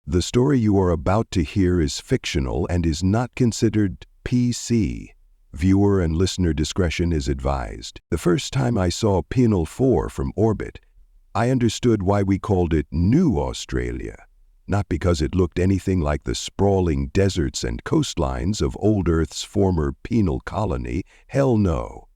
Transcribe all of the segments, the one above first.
The story you are about to hear is fictional and is not considered PC. Viewer and listener discretion is advised. The first time I saw Penal 4 from orbit, I understood why we called it New Australia. Not because it looked anything like the sprawling deserts and coastlines of old Earth's former penal colony. Hell no.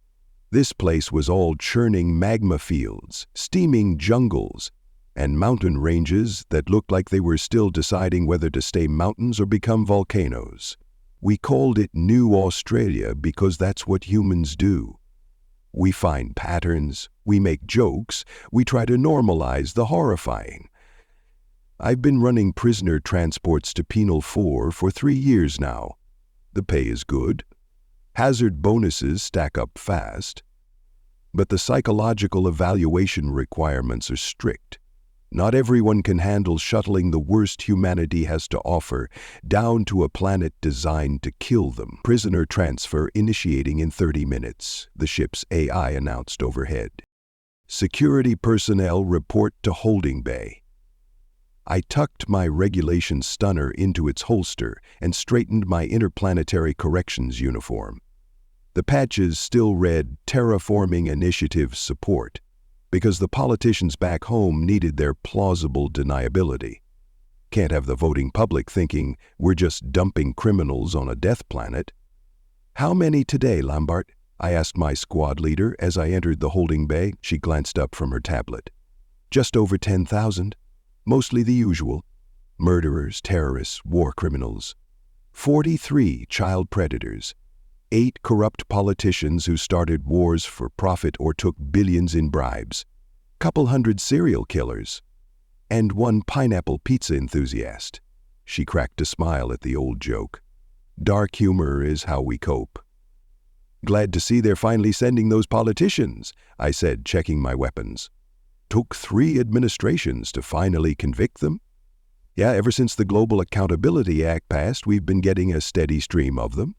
This place was all churning magma fields, steaming jungles, and mountain ranges that looked like they were still deciding whether to stay mountains or become volcanoes. We called it New Australia because that's what humans do. We find patterns, we make jokes, we try to normalize the horrifying. I've been running prisoner transports to Penal 4 for 3 years now. The pay is good. Hazard bonuses stack up fast. But the psychological evaluation requirements are strict. Not everyone can handle shuttling the worst humanity has to offer down to a planet designed to kill them. Prisoner transfer initiating in 30 minutes, the ship's AI announced overhead. Security personnel report to holding bay. I tucked my regulation stunner into its holster and straightened my interplanetary corrections uniform. The patches still read Terraforming Initiative Support, because the politicians back home needed their plausible deniability. Can't have the voting public thinking we're just dumping criminals on a death planet. How many today, Lambert? I asked my squad leader as I entered the holding bay. She glanced up from her tablet. Just over 10,000. Mostly the usual. Murderers, terrorists, war criminals. 43 child predators. 8 corrupt politicians who started wars for profit or took billions in bribes, couple hundred serial killers, and 1 pineapple pizza enthusiast. She cracked a smile at the old joke. Dark humor is how we cope. Glad to see they're finally sending those politicians, I said, checking my weapons. Took 3 administrations to finally convict them? Yeah, ever since the Global Accountability Act passed, we've been getting a steady stream of them.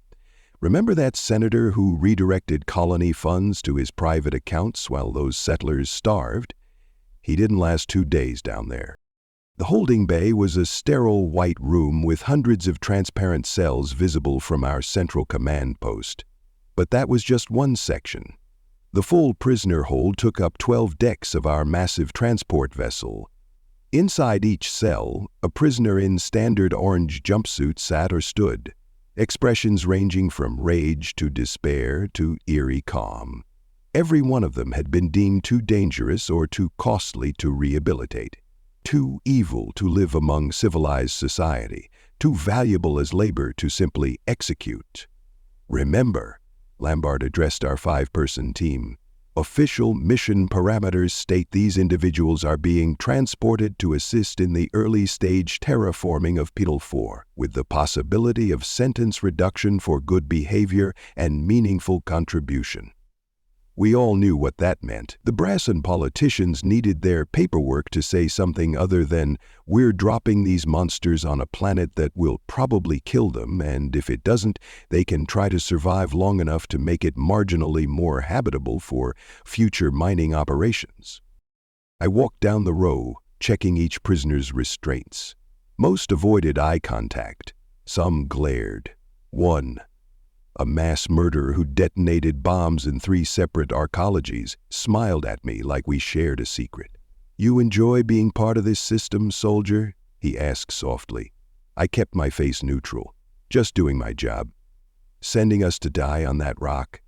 Remember that senator who redirected colony funds to his private accounts while those settlers starved? He didn't last 2 days down there. The holding bay was a sterile white room with hundreds of transparent cells visible from our central command post. But that was just one section. The full prisoner hold took up 12 decks of our massive transport vessel. Inside each cell, a prisoner in standard orange jumpsuit sat or stood. Expressions ranging from rage to despair to eerie calm. Every one of them had been deemed too dangerous or too costly to rehabilitate, too evil to live among civilized society, too valuable as labor to simply execute. Remember, Lambert addressed our 5-person team, official mission parameters state these individuals are being transported to assist in the early-stage terraforming of Penal 4, with the possibility of sentence reduction for good behavior and meaningful contribution. We all knew what that meant. The brass and politicians needed their paperwork to say something other than, we're dropping these monsters on a planet that will probably kill them, and if it doesn't, they can try to survive long enough to make it marginally more habitable for future mining operations. I walked down the row, checking each prisoner's restraints. Most avoided eye contact. Some glared. One, a mass murderer who detonated bombs in 3 separate arcologies, smiled at me like we shared a secret. You enjoy being part of this system, soldier? He asked softly. I kept my face neutral. Just doing my job. Sending us to die on that rock?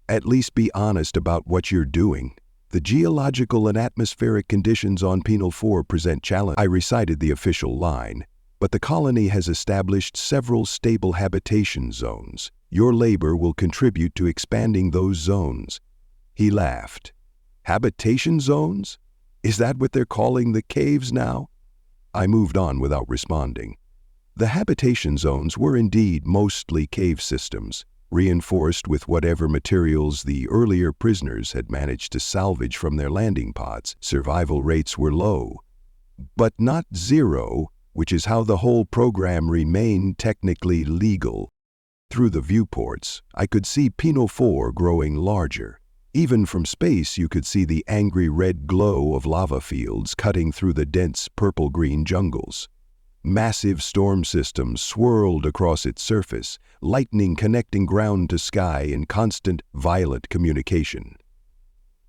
At least be honest about what you're doing. The geological and atmospheric conditions on Penal 4 present challenge. I recited the official line, but the colony has established several stable habitation zones. Your labor will contribute to expanding those zones. He laughed. Habitation zones? Is that what they're calling the caves now? I moved on without responding. The habitation zones were indeed mostly cave systems, reinforced with whatever materials the earlier prisoners had managed to salvage from their landing pods. Survival rates were low, but not zero, which is how the whole program remained technically legal. Through the viewports, I could see Penal 4 growing larger. Even from space, you could see the angry red glow of lava fields cutting through the dense purple-green jungles. Massive storm systems swirled across its surface, lightning connecting ground to sky in constant, violent communication.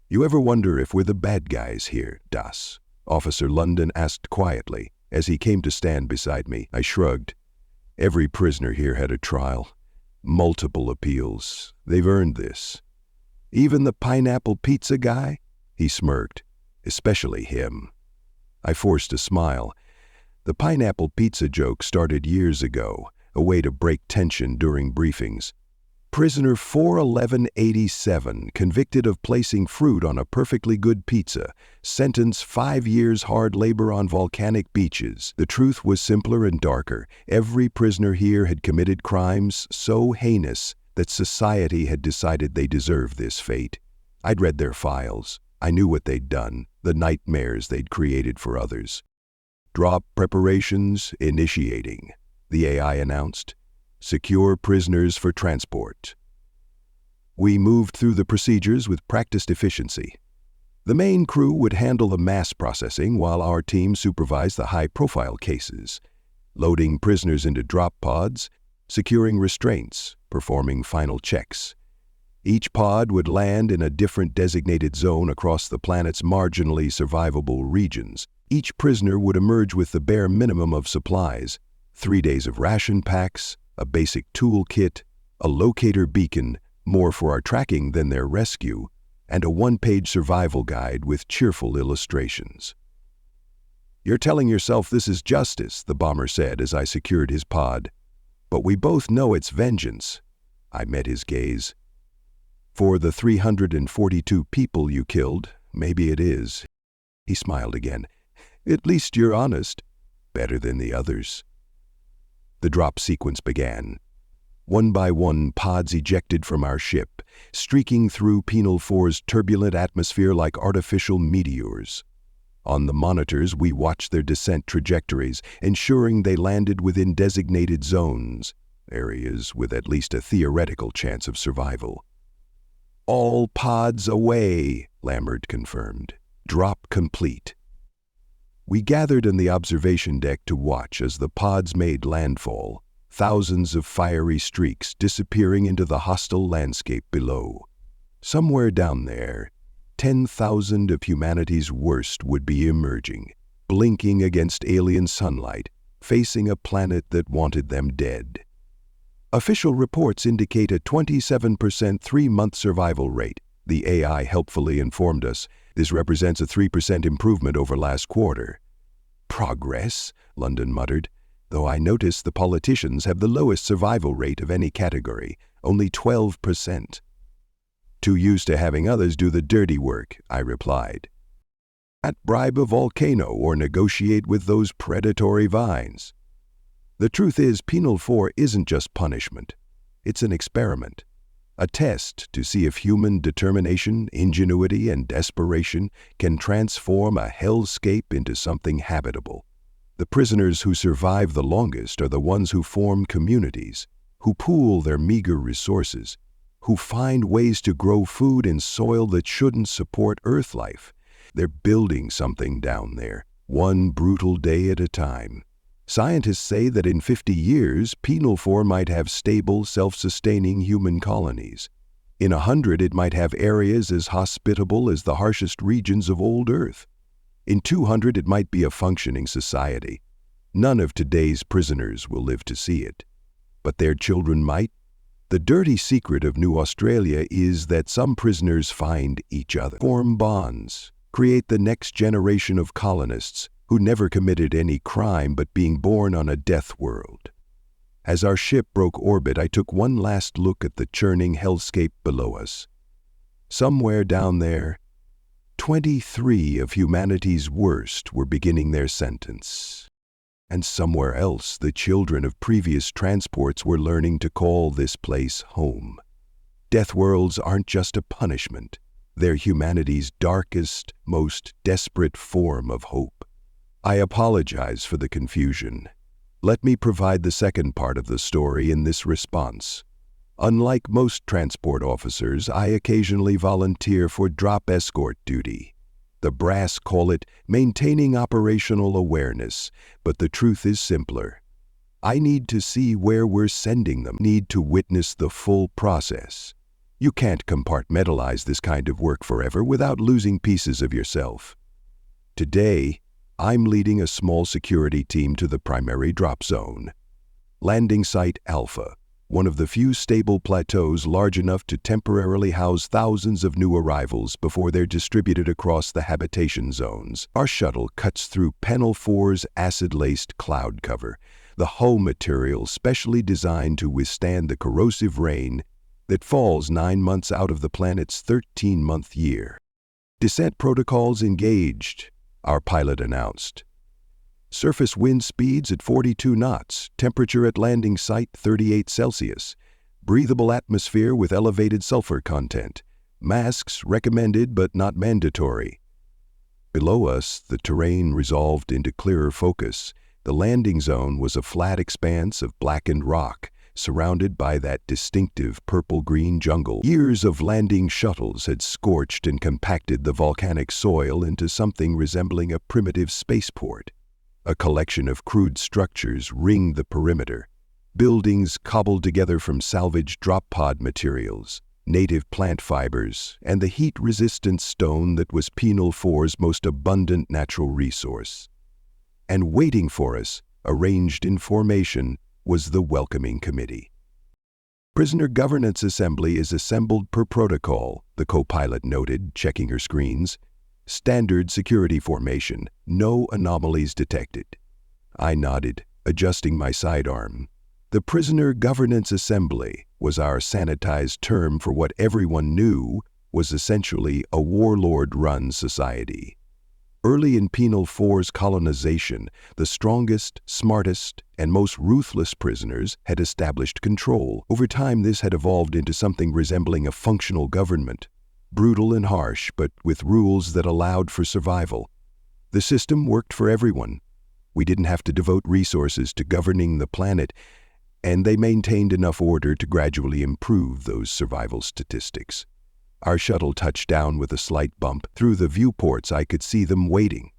"You ever wonder if we're the bad guys here, Das?" Officer London asked quietly. As he came to stand beside me, I shrugged. "Every prisoner here had a trial. Multiple appeals. They've earned this." "Even the pineapple pizza guy?" He smirked. "Especially him." I forced a smile. The pineapple pizza joke started years ago, a way to break tension during briefings. Prisoner 41187, convicted of placing fruit on a perfectly good pizza, sentenced 5 years hard labor on volcanic beaches. The truth was simpler and darker. Every prisoner here had committed crimes so heinous that society had decided they deserved this fate. I'd read their files. I knew what they'd done, the nightmares they'd created for others. "Drop preparations initiating," the AI announced. "Secure prisoners for transport." We moved through the procedures with practiced efficiency. The main crew would handle the mass processing while our team supervised the high-profile cases, loading prisoners into drop pods, securing restraints, performing final checks. Each pod would land in a different designated zone across the planet's marginally survivable regions. Each prisoner would emerge with the bare minimum of supplies: 3 days of ration packs, a basic tool kit, a locator beacon, more for our tracking than their rescue, and a 1-page survival guide with cheerful illustrations. "You're telling yourself this is justice," the bomber said as I secured his pod. "But we both know it's vengeance." I met his gaze. "For the 342 people you killed, maybe it is." He smiled again. "At least you're honest." "Better than the others." The drop sequence began. One by one, pods ejected from our ship, streaking through Penal 4's turbulent atmosphere like artificial meteors. On the monitors, we watched their descent trajectories, ensuring they landed within designated zones, areas with at least a theoretical chance of survival. "All pods away," Lambert confirmed. "Drop complete." We gathered in the observation deck to watch as the pods made landfall, thousands of fiery streaks disappearing into the hostile landscape below. Somewhere down there, 10,000 of humanity's worst would be emerging, blinking against alien sunlight, facing a planet that wanted them dead. Official reports indicate a 27% 3-month survival rate. The AI helpfully informed us. This represents a 3% improvement over last quarter. "Progress," London muttered, though I noticed the politicians have the lowest survival rate of any category, only 12%. "Too used to having others do the dirty work," I replied. "Not bribe a volcano or negotiate with those predatory vines." The truth is, Penal 4 isn't just punishment. It's an experiment. A test to see if human determination, ingenuity, and desperation can transform a hellscape into something habitable. The prisoners who survive the longest are the ones who form communities, who pool their meager resources, who find ways to grow food in soil that shouldn't support Earth life. They're building something down there, one brutal day at a time. Scientists say that in 50 years, Penal 4 might have stable, self-sustaining human colonies. In 100, it might have areas as hospitable as the harshest regions of old Earth. In 200, it might be a functioning society. None of today's prisoners will live to see it. But their children might. The dirty secret of New Australia is that some prisoners find each other, form bonds, create the next generation of colonists who never committed any crime but being born on a death world. As our ship broke orbit, I took one last look at the churning hellscape below us. Somewhere down there, 23 of humanity's worst were beginning their sentence. And somewhere else, the children of previous transports were learning to call this place home. Deathworlds aren't just a punishment. They're humanity's darkest, most desperate form of hope. I apologize for the confusion. Let me provide the second part of the story in this response. Unlike most transport officers, I occasionally volunteer for drop escort duty. The brass call it maintaining operational awareness, but the truth is simpler. I need to see where we're sending them, need to witness the full process. You can't compartmentalize this kind of work forever without losing pieces of yourself. Today, I'm leading a small security team to the primary drop zone. Landing Site Alpha, one of the few stable plateaus large enough to temporarily house thousands of new arrivals before they're distributed across the habitation zones. Our shuttle cuts through Panel 4's acid-laced cloud cover, the hull material specially designed to withstand the corrosive rain that falls 9 months out of the planet's 13-month year. Descent protocols engaged, our pilot announced. Surface wind speeds at 42 knots, temperature at landing site 38 Celsius, breathable atmosphere with elevated sulfur content, masks recommended but not mandatory. Below us, the terrain resolved into clearer focus. The landing zone was a flat expanse of blackened rock, surrounded by that distinctive purple-green jungle. Years of landing shuttles had scorched and compacted the volcanic soil into something resembling a primitive spaceport. A collection of crude structures ringed the perimeter, buildings cobbled together from salvaged drop pod materials, native plant fibers, and the heat-resistant stone that was Penal 4's most abundant natural resource. And waiting for us, arranged in formation, was the welcoming committee. Prisoner Governance Assembly is assembled per protocol, the co-pilot noted, checking her screens. Standard security formation, no anomalies detected. I nodded, adjusting my sidearm. The Prisoner Governance Assembly was our sanitized term for what everyone knew was essentially a warlord-run society. Early in Penal 4's colonization, the strongest, smartest, and most ruthless prisoners had established control. Over time, this had evolved into something resembling a functional government. Brutal and harsh, but with rules that allowed for survival. The system worked for everyone. We didn't have to devote resources to governing the planet, and they maintained enough order to gradually improve those survival statistics. Our shuttle touched down with a slight bump. Through the viewports, I could see them waiting.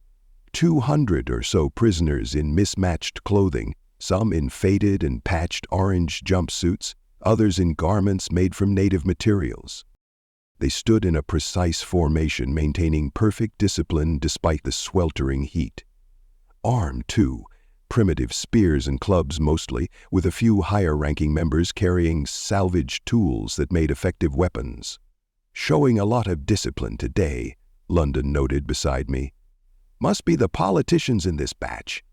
200 or so prisoners in mismatched clothing, some in faded and patched orange jumpsuits, others in garments made from native materials. They stood in a precise formation, maintaining perfect discipline despite the sweltering heat. Armed, too, primitive spears and clubs mostly, with a few higher-ranking members carrying salvaged tools that made effective weapons. Showing a lot of discipline today, London noted beside me. Must be the politicians in this batch.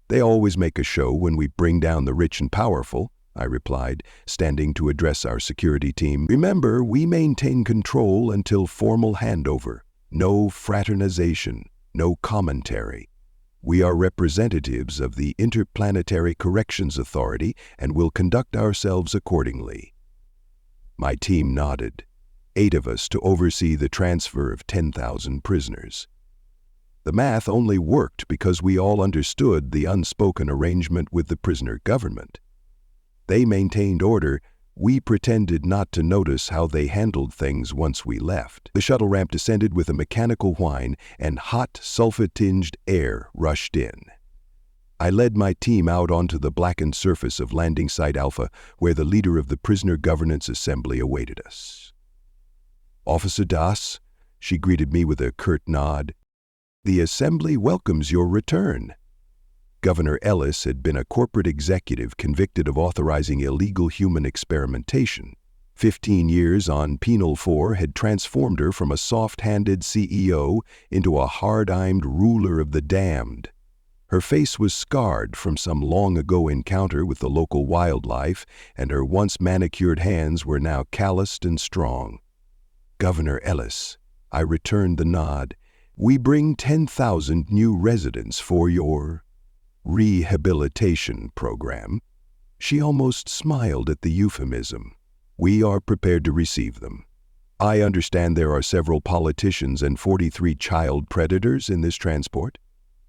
They always make a show when we bring down the rich and powerful, I replied, standing to address our security team. Remember, we maintain control until formal handover. No fraternization, no commentary. We are representatives of the Interplanetary Corrections Authority and will conduct ourselves accordingly. My team nodded, 8 of us to oversee the transfer of 10,000 prisoners. The math only worked because we all understood the unspoken arrangement with the prisoner government. They maintained order. We pretended not to notice how they handled things once we left. The shuttle ramp descended with a mechanical whine, and hot, sulfur-tinged air rushed in. I led my team out onto the blackened surface of Landing Site Alpha, where the leader of the Prisoner Governance Assembly awaited us. Officer Das, she greeted me with a curt nod. The Assembly welcomes your return. Governor Ellis had been a corporate executive convicted of authorizing illegal human experimentation. 15 years on Penal 4 had transformed her from a soft-handed CEO into a hard-aimed ruler of the damned. Her face was scarred from some long-ago encounter with the local wildlife, and her once manicured hands were now calloused and strong. Governor Ellis, I returned the nod. We bring 10,000 new residents for your rehabilitation program. She almost smiled at the euphemism. We are prepared to receive them. I understand there are several politicians and 43 child predators in this transport.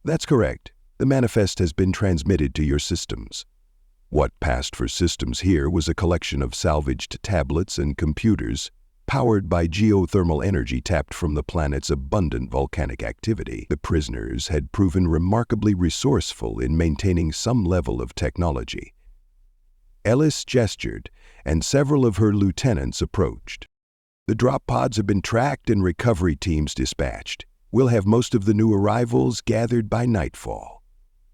That's correct. The manifest has been transmitted to your systems. What passed for systems here was a collection of salvaged tablets and computers. powered by geothermal energy tapped from the planet's abundant volcanic activity. The prisoners had proven remarkably resourceful in maintaining some level of technology. Ellis gestured, and several of her lieutenants approached. The drop pods have been tracked and recovery teams dispatched. We'll have most of the new arrivals gathered by nightfall.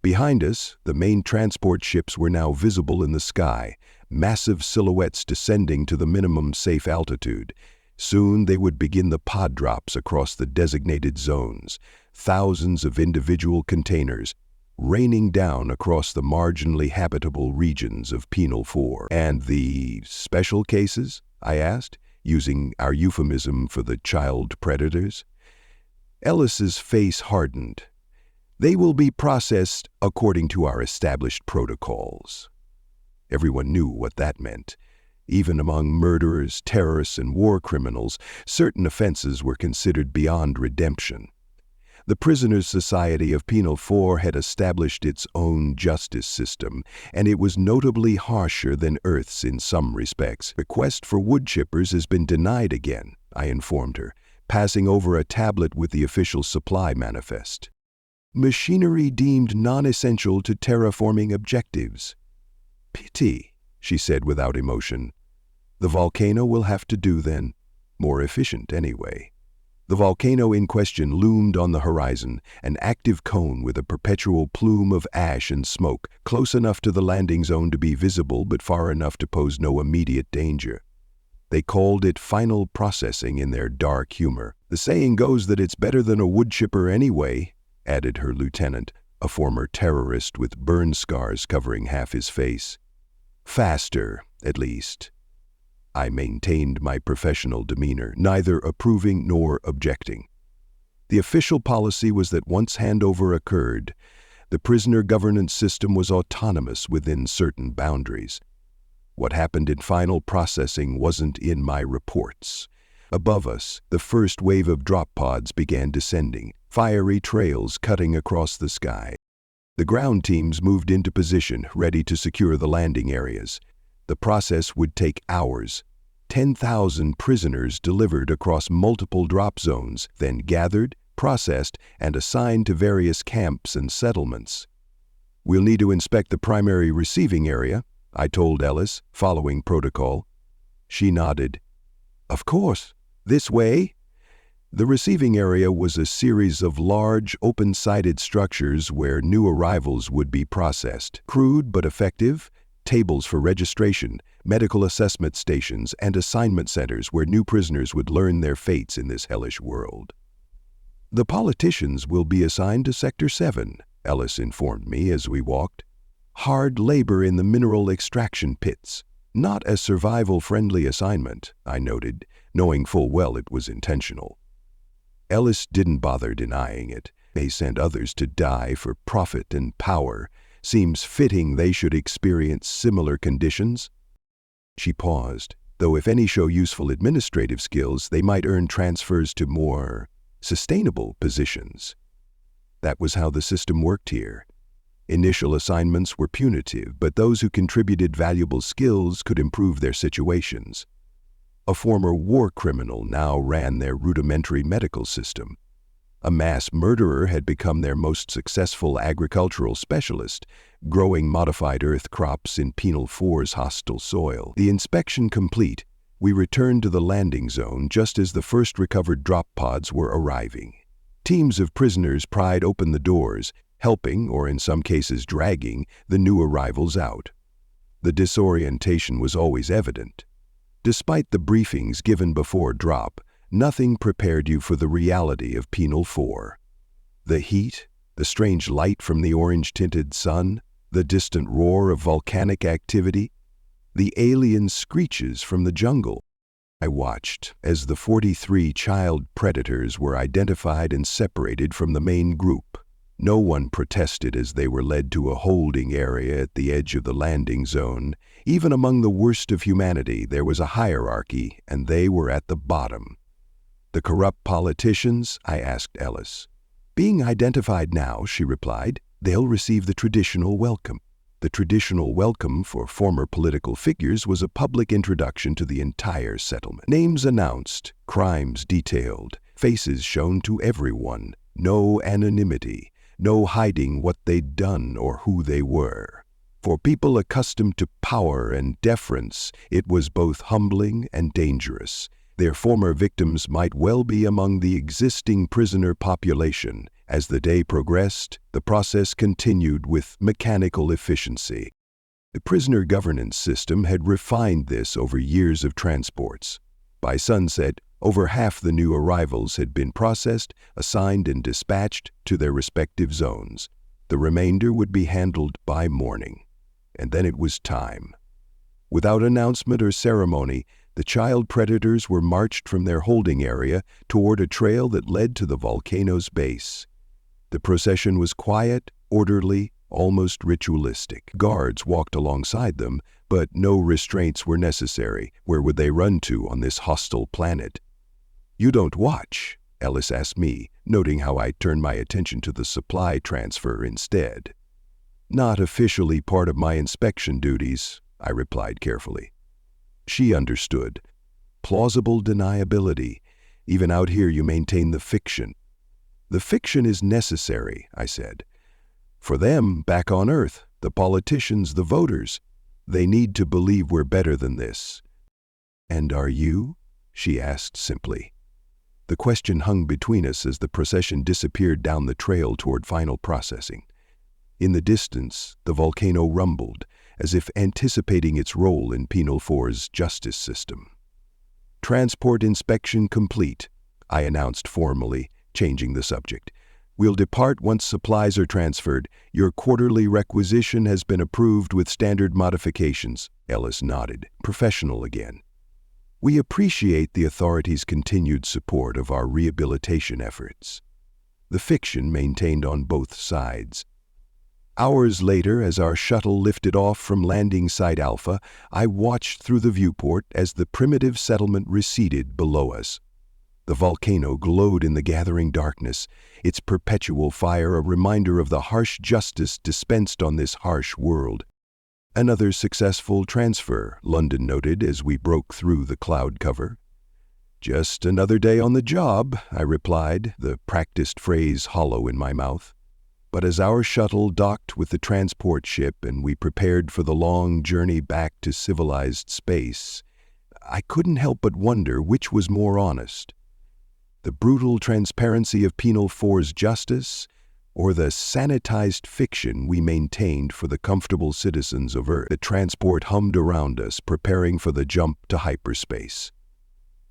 Behind us, the main transport ships were now visible in the sky, massive silhouettes descending to the minimum safe altitude. Soon they would begin the pod drops across the designated zones, thousands of individual containers raining down across the marginally habitable regions of Penal 4. And the special cases? I asked, using our euphemism for the child predators. Ellis's face hardened. They will be processed according to our established protocols. Everyone knew what that meant. Even among murderers, terrorists, and war criminals, certain offenses were considered beyond redemption. The Prisoners' Society of Penal 4 had established its own justice system, and it was notably harsher than Earth's in some respects. Request for wood chippers has been denied again, I informed her, passing over a tablet with the official supply manifest. Machinery deemed non-essential to terraforming objectives. Pity, she said without emotion. The volcano will have to do then. More efficient anyway. The volcano in question loomed on the horizon, an active cone with a perpetual plume of ash and smoke, close enough to the landing zone to be visible but far enough to pose no immediate danger. They called it final processing in their dark humor. The saying goes that it's better than a wood chipper anyway, added her lieutenant, a former terrorist with burn scars covering half his face. Faster, at least. I maintained my professional demeanor, neither approving nor objecting. The official policy was that once handover occurred, the prisoner governance system was autonomous within certain boundaries. What happened in final processing wasn't in my reports. Above us, the first wave of drop pods began descending, fiery trails cutting across the sky. The ground teams moved into position, ready to secure the landing areas. The process would take hours. 10,000 prisoners delivered across multiple drop zones, then gathered, processed, and assigned to various camps and settlements. We'll need to inspect the primary receiving area, I told Ellis, following protocol. She nodded. Of course. This way? The receiving area was a series of large, open-sided structures where new arrivals would be processed. Crude but effective, tables for registration, medical assessment stations, and assignment centers where new prisoners would learn their fates in this hellish world. The politicians will be assigned to Sector 7, Ellis informed me as we walked. Hard labor in the mineral extraction pits. Not a survival-friendly assignment, I noted, knowing full well it was intentional. Ellis didn't bother denying it. They sent others to die for profit and power. Seems fitting they should experience similar conditions. She paused, though if any show useful administrative skills, they might earn transfers to more sustainable positions. That was how the system worked here. Initial assignments were punitive, but those who contributed valuable skills could improve their situations. A former war criminal now ran their rudimentary medical system. A mass murderer had become their most successful agricultural specialist, growing modified earth crops in Penal 4's hostile soil. The inspection complete, we returned to the landing zone just as the first recovered drop pods were arriving. Teams of prisoners pried open the doors, helping, or in some cases dragging, the new arrivals out. The disorientation was always evident. Despite the briefings given before drop, nothing prepared you for the reality of Penal 4. The heat, the strange light from the orange-tinted sun, the distant roar of volcanic activity, the alien screeches from the jungle. I watched as the 43 child predators were identified and separated from the main group. No one protested as they were led to a holding area at the edge of the landing zone. Even among the worst of humanity, there was a hierarchy, and they were at the bottom. The corrupt politicians? I asked Ellis. Being identified now, she replied, they'll receive the traditional welcome. The traditional welcome for former political figures was a public introduction to the entire settlement. Names announced, crimes detailed, faces shown to everyone, no anonymity, no hiding what they'd done or who they were. For people accustomed to power and deference, it was both humbling and dangerous. Their former victims might well be among the existing prisoner population. As the day progressed, the process continued with mechanical efficiency. The prisoner governance system had refined this over years of transports. By sunset, over half the new arrivals had been processed, assigned, and dispatched to their respective zones. The remainder would be handled by morning. And then it was time. Without announcement or ceremony, the child predators were marched from their holding area toward a trail that led to the volcano's base. The procession was quiet, orderly, almost ritualistic. Guards walked alongside them, but no restraints were necessary. Where would they run to on this hostile planet? "You don't watch?" Ellis asked me, noting how I turned my attention to the supply transfer instead. "Not officially part of my inspection duties," I replied carefully. She understood. Plausible deniability. Even out here you maintain the fiction. "The fiction is necessary," I said. "For them, back on Earth, the politicians, the voters, they need to believe we're better than this." "And are you?" she asked simply. The question hung between us as the procession disappeared down the trail toward final processing. In the distance, the volcano rumbled, as if anticipating its role in Penal 4's justice system. "Transport inspection complete," I announced formally, changing the subject. "We'll depart once supplies are transferred. Your quarterly requisition has been approved with standard modifications." Ellis nodded, professional again. "We appreciate the authorities' continued support of our rehabilitation efforts." The fiction maintained on both sides. Hours later, as our shuttle lifted off from landing site Alpha, I watched through the viewport as the primitive settlement receded below us. The volcano glowed in the gathering darkness, its perpetual fire a reminder of the harsh justice dispensed on this harsh world. "Another successful transfer," London noted as we broke through the cloud cover. "Just another day on the job," I replied, the practiced phrase hollow in my mouth. But as our shuttle docked with the transport ship and we prepared for the long journey back to civilized space, I couldn't help but wonder which was more honest. The brutal transparency of Penal 4's justice, or the sanitized fiction we maintained for the comfortable citizens of Earth? The transport hummed around us, preparing for the jump to hyperspace.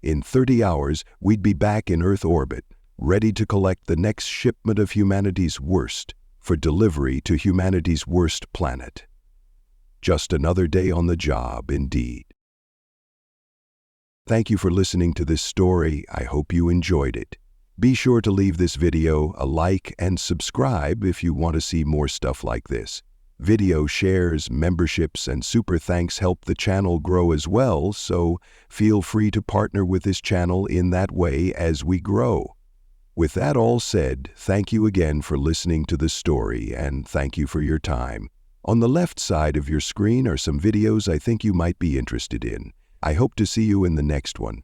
In 30 hours, we'd be back in Earth orbit, ready to collect the next shipment of humanity's worst, for delivery to humanity's worst planet. Just another day on the job, indeed. Thank you for listening to this story. I hope you enjoyed it. Be sure to leave this video a like and subscribe if you want to see more stuff like this. Video shares, memberships, and super thanks help the channel grow as well, so feel free to partner with this channel in that way as we grow. With that all said, thank you again for listening to this story, and thank you for your time. On the left side of your screen are some videos I think you might be interested in. I hope to see you in the next one.